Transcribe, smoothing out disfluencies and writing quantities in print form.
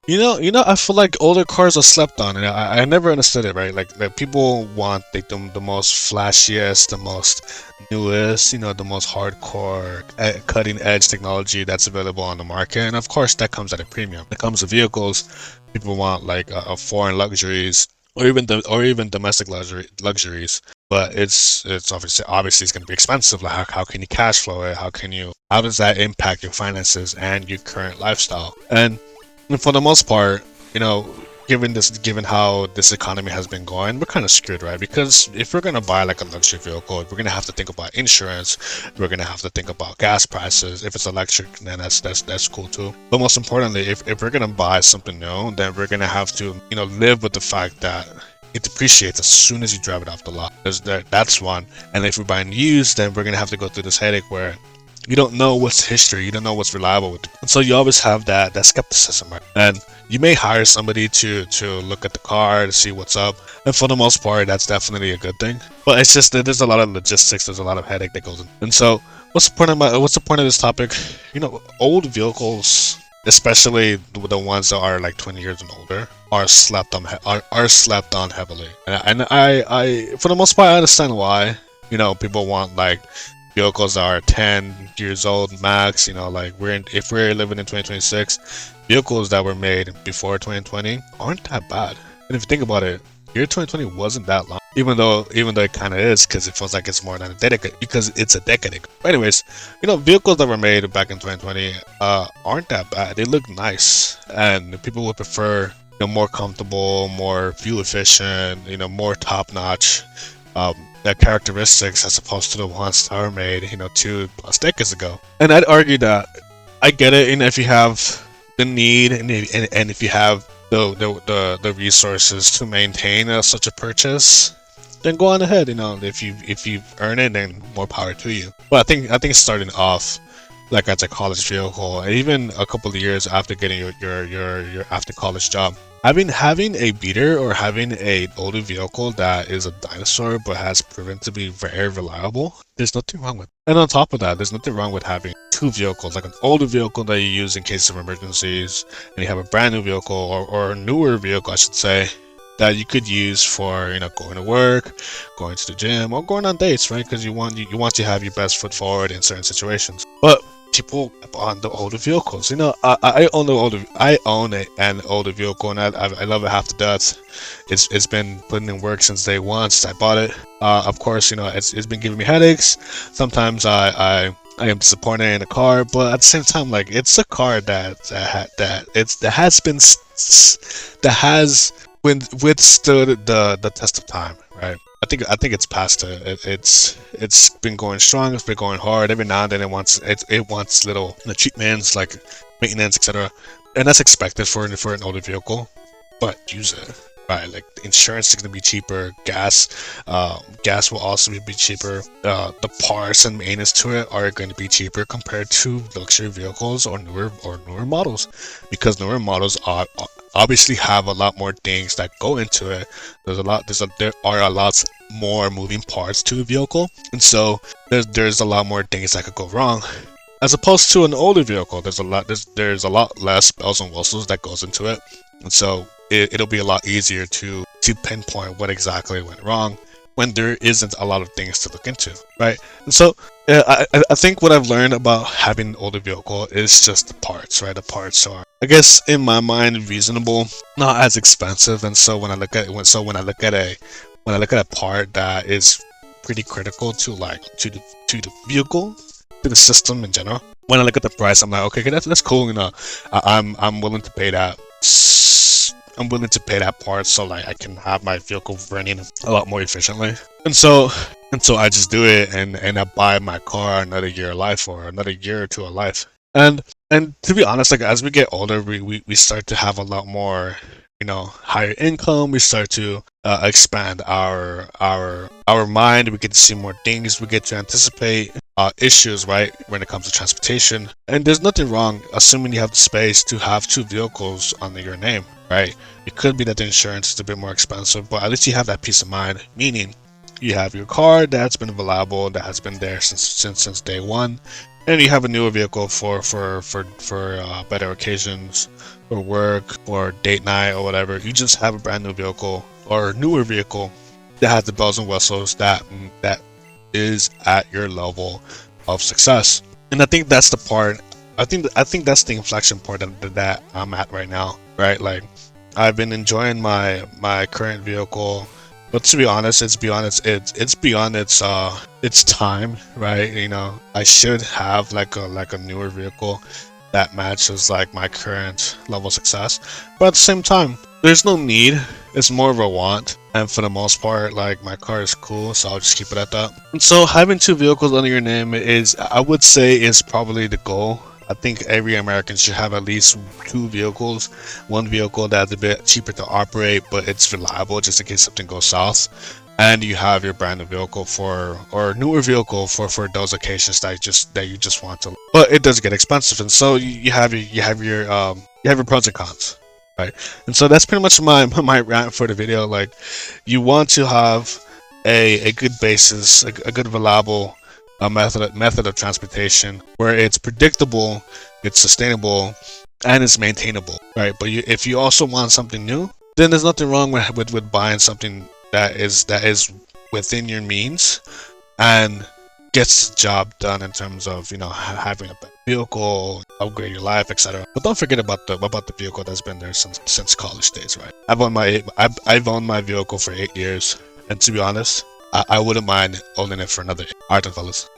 I feel like older cars are slept on, and I never understood it, right? Like people want like the most flashiest, the most newest, the most hardcore, cutting edge technology that's available on the market, and of course that comes at a premium. When it comes to vehicles, people want like foreign luxuries, or even domestic luxuries. But it's obviously it's going to be expensive. Like how can you cash flow it? How does that impact your finances and your current lifestyle? And for the most part, you know, given how this economy has been going, we're kind of screwed, right? Because if we're gonna buy like a luxury vehicle, we're gonna have to think about insurance. We're gonna have to think about gas prices. If it's electric, then that's cool too. But most importantly, if we're gonna buy something new, then we're gonna have to live with the fact that it depreciates as soon as you drive it off the lot. That's one. And if we're buying used, then we're gonna have to go through this headache where you don't know what's history, you don't know what's reliable with it. And so you always have that skepticism, right? And you may hire somebody to look at the car to see what's up, and for the most part that's definitely a good thing. But it's just that there's a lot of logistics, there's a lot of headache that goes in. And so what's the point of this topic? Old vehicles, especially the ones that are like 20 years and older, are slept on heavily. And I for the most part I understand why. People want like vehicles that are 10 years old max. Like if we're living in 2026, vehicles that were made before 2020 aren't that bad. And if you think about it, year 2020 wasn't that long, even though it kind of is, because it feels like it's more than a decade, because it's a decade ago. But anyways, vehicles that were made back in 2020 aren't that bad. They look nice, and people would prefer more comfortable, more fuel efficient, more top notch their characteristics as opposed to the ones that were made 2+ decades ago. And I'd argue that I get it, and if you have the need, and if you have the resources to maintain such a purchase, then go on ahead. If you earn it, then more power to you. But I think starting off like as a college vehicle, and even a couple of years after getting your after college job, having a beater or having a older vehicle that is a dinosaur but has proven to be very reliable, there's nothing wrong with it. And on top of that, there's nothing wrong with having two vehicles, like an older vehicle that you use in case of emergencies, and you have a brand new vehicle, or a newer vehicle I should say, that you could use for going to work, going to the gym, or going on dates, right? Because you want to have your best foot forward in certain situations. But people on the older vehicles, I own an older vehicle, and I love it half to death. It's been putting in work since day one, since I bought it. Of course, it's been giving me headaches. Sometimes I am disappointed in the car, but at the same time, like, it's a car that has withstood the test of time, right? I think it's past it. It's been going strong. It's been going hard. Every now and then it wants little treatments like maintenance, etc. And that's expected for an older vehicle. But use it, right? Like, the insurance is gonna be cheaper. Gas will also be cheaper. The parts and maintenance to it are going to be cheaper compared to luxury vehicles or newer models, because newer models are obviously have a lot more things that go into it. There are a lot more moving parts to a vehicle, and so there's a lot more things that could go wrong. As opposed to an older vehicle, there's a lot less bells and whistles that goes into it, and so it'll be a lot easier to pinpoint what exactly went wrong when there isn't a lot of things to look into, right? And so I think what I've learned about having an older vehicle is just the parts, right? The parts are, I guess, in my mind, reasonable, not as expensive. And so when I look at a part that is pretty critical to the vehicle, to the system in general, when I look at the price, I'm like, okay, that's cool. I'm willing to pay that. I'm willing to pay that part so like I can have my vehicle running a lot more efficiently. And so I just do it, and I buy my car another year of life, or another year or two of life. And to be honest, like, as we get older, we start to have a lot more, higher income. We start to expand our mind. We get to see more things. We get to anticipate issues, right, when it comes to transportation. And there's nothing wrong, assuming you have the space, to have two vehicles under your name, right? It could be that the insurance is a bit more expensive, but at least you have that peace of mind, meaning you have your car that's been reliable, that has been there since day one. and you have a newer vehicle for better occasions, for work, for date night or whatever. You just have a brand new vehicle or a newer vehicle that has the bells and whistles that is at your level of success. And I think that's the part. I think that's the inflection point that I'm at right now. Right, like I've been enjoying my current vehicle, but to be honest, it's beyond its time. Right, I should have like a newer vehicle that matches like my current level of success. But at the same time, there's no need. It's more of a want. And for the most part, like my car is cool, so I'll just keep it at that. And so having two vehicles under your name I would say, is probably the goal. I think every American should have at least two vehicles. One vehicle that's a bit cheaper to operate, but it's reliable just in case something goes south. And you have your brand new vehicle or newer vehicle for those occasions that you just want to. But it does get expensive, and so you have your pros and cons, right? And so that's pretty much my my rant for the video. Like, you want to have a good basis, a good reliable method of transportation where it's predictable, it's sustainable, and it's maintainable, right? But if you also want something new, then there's nothing wrong with buying something that is within your means and gets the job done in terms of having a better vehicle, upgrade your life, etc. But don't forget about the vehicle that's been there since college days, right? I've owned my vehicle for 8 years, and to be honest, I wouldn't mind owning it for another 8. Alright then, fellas.